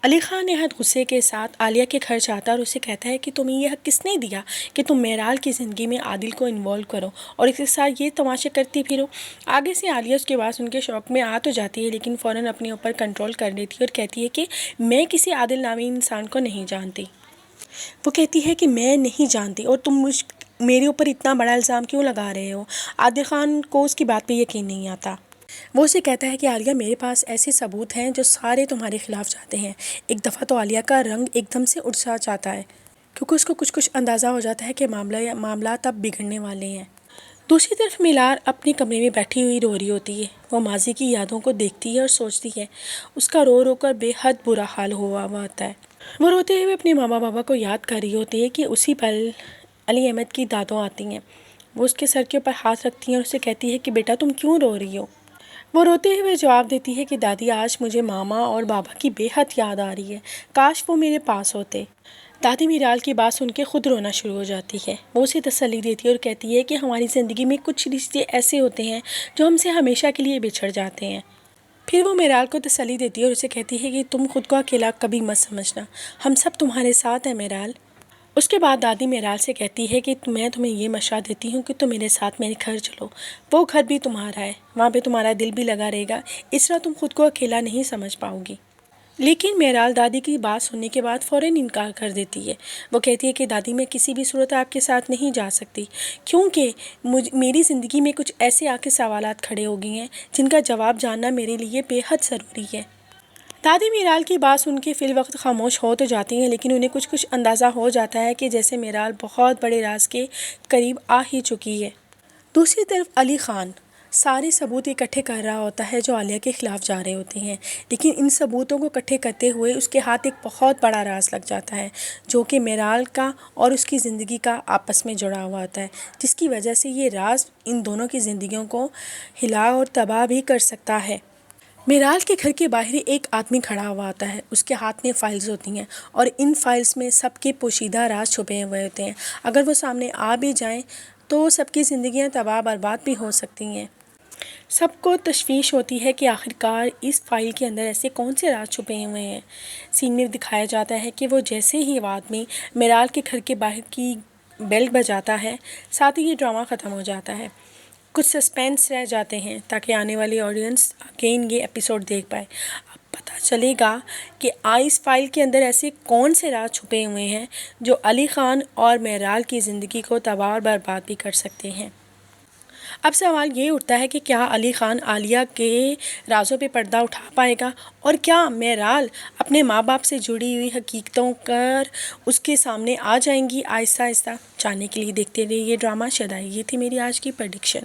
علی خان نہایت غصے کے ساتھ عالیہ کے گھر جاتا ہے اور اسے کہتا ہے کہ تمہیں یہ حق کس نے دیا کہ تم میرال کی زندگی میں عادل کو انوالو کرو اور اس کے ساتھ یہ تماشے کرتی پھرو۔ آگے سے عالیہ اس کے بعد ان کے شوق میں آ تو جاتی ہے، لیکن فوراً اپنے اوپر کنٹرول کر لیتی ہے اور کہتی ہے کہ میں کسی عادل نامی انسان کو نہیں جانتی۔ وہ کہتی ہے کہ میں نہیں جانتی اور تم میرے اوپر اتنا بڑا الزام کیوں لگا رہے ہو؟ عادل خان کو اس کی بات پہ یقین نہیں آتا۔ وہ اسے کہتا ہے کہ عالیہ میرے پاس ایسے ثبوت ہیں جو سارے تمہارے خلاف جاتے ہیں۔ ایک دفعہ تو عالیہ کا رنگ ایک دم سے اڑ سا جاتا ہے کیونکہ اس کو کچھ اندازہ ہو جاتا ہے کہ معاملات اب بگڑنے والے ہیں۔ دوسری طرف میرال اپنے کمرے میں بیٹھی ہوئی رو رہی ہوتی ہے۔ وہ ماضی کی یادوں کو دیکھتی ہے اور سوچتی ہے۔ اس کا رو رو کر بے حد برا حال ہوا ہوتا ہے۔ وہ روتے ہوئے اپنے ماما بابا کو یاد کر رہی ہوتی ہے کہ اسی پل علی احمد کی دادوں آتی ہیں۔ وہ اس کے سر کے اوپر ہاتھ رکھتی ہیں اور اسے کہتی ہے کہ بیٹا تم کیوں رو رہی ہو؟ وہ روتے ہوئے جواب دیتی ہے کہ دادی آج مجھے ماما اور بابا کی بے حد یاد آ رہی ہے، کاش وہ میرے پاس ہوتے۔ دادی میرال کی بات سن کے خود رونا شروع ہو جاتی ہے۔ وہ اسے تسلی دیتی ہے اور کہتی ہے کہ ہماری زندگی میں کچھ رشتے ایسے ہوتے ہیں جو ہم سے ہمیشہ کے لیے بچھڑ جاتے ہیں۔ پھر وہ میرال کو تسلی دیتی ہے اور اسے کہتی ہے کہ تم خود کو اکیلا کبھی مت سمجھنا، ہم سب تمہارے ساتھ ہیں میرال۔ اس کے بعد دادی میرال سے کہتی ہے کہ میں تمہیں یہ مشورہ دیتی ہوں کہ تم میرے ساتھ میرے گھر چلو، وہ گھر بھی تمہارا ہے، وہاں پہ تمہارا دل بھی لگا رہے گا، اس طرح تم خود کو اکیلا نہیں سمجھ پاؤ گی۔ لیکن میرال دادی کی بات سننے کے بعد فوراً انکار کر دیتی ہے۔ وہ کہتی ہے کہ دادی میں کسی بھی صورت آپ کے ساتھ نہیں جا سکتی، کیونکہ میری زندگی میں کچھ ایسے آ کے سوالات کھڑے ہو گئے ہیں جن کا جواب جاننا میرے لیے بے حد ضروری ہے۔ دادی میرال کی بات سن کے فی الوقت خاموش ہو تو جاتی ہیں، لیکن انہیں کچھ اندازہ ہو جاتا ہے کہ جیسے میرال بہت بڑے راز کے قریب آ ہی چکی ہے۔ دوسری طرف علی خان سارے ثبوت اکٹھے کر رہا ہوتا ہے جو عالیہ کے خلاف جا رہے ہوتے ہیں، لیکن ان ثبوتوں کو اکٹھے کرتے ہوئے اس کے ہاتھ ایک بہت بڑا راز لگ جاتا ہے جو کہ میرال کا اور اس کی زندگی کا آپس میں جڑا ہوا ہوتا ہے، جس کی وجہ سے یہ راز ان دونوں کی زندگیوں کو ہلا اور تباہ بھی کر سکتا ہے۔ میرال کے گھر کے باہر ایک آدمی کھڑا ہوا ہوتا ہے، اس کے ہاتھ میں فائلز ہوتی ہیں اور ان فائلز میں سب کے پوشیدہ راز چھپے ہوئے ہوتے ہیں۔ اگر وہ سامنے آ بھی جائیں تو سب کی زندگیاں تباہ برباد بھی ہو سکتی ہیں۔ سب کو تشویش ہوتی ہے کہ آخرکار اس فائل کے اندر ایسے کون سے راز چھپے ہوئے ہیں۔ سین میں دکھایا جاتا ہے کہ وہ جیسے ہی وہ آدمی میرال کے گھر کے باہر کی بیل بجاتا ہے، ساتھ ہی یہ ڈرامہ ختم ہو جاتا ہے۔ کچھ سسپینس رہ جاتے ہیں تاکہ آنے والی آڈینس اگین یہ ایپیسوڈ دیکھ پائے۔ اب پتہ چلے گا کہ اس فائل کے اندر ایسے کون سے راز چھپے ہوئے ہیں جو علی خان اور میرال کی زندگی کو تباہ اور برباد بھی کر سکتے ہیں۔ اب سوال یہ اٹھتا ہے کہ کیا علی خان عالیہ کے رازوں پہ پردہ اٹھا پائے گا، اور کیا میرال اپنے ماں باپ سے جڑی ہوئی حقیقتوں کر اس کے سامنے آ جائیں گی آہستہ آہستہ؟ جاننے کے لیے دیکھتے رہیے یہ ڈرامہ شدہ۔ یہ تھی میری آج کی پریڈکشن۔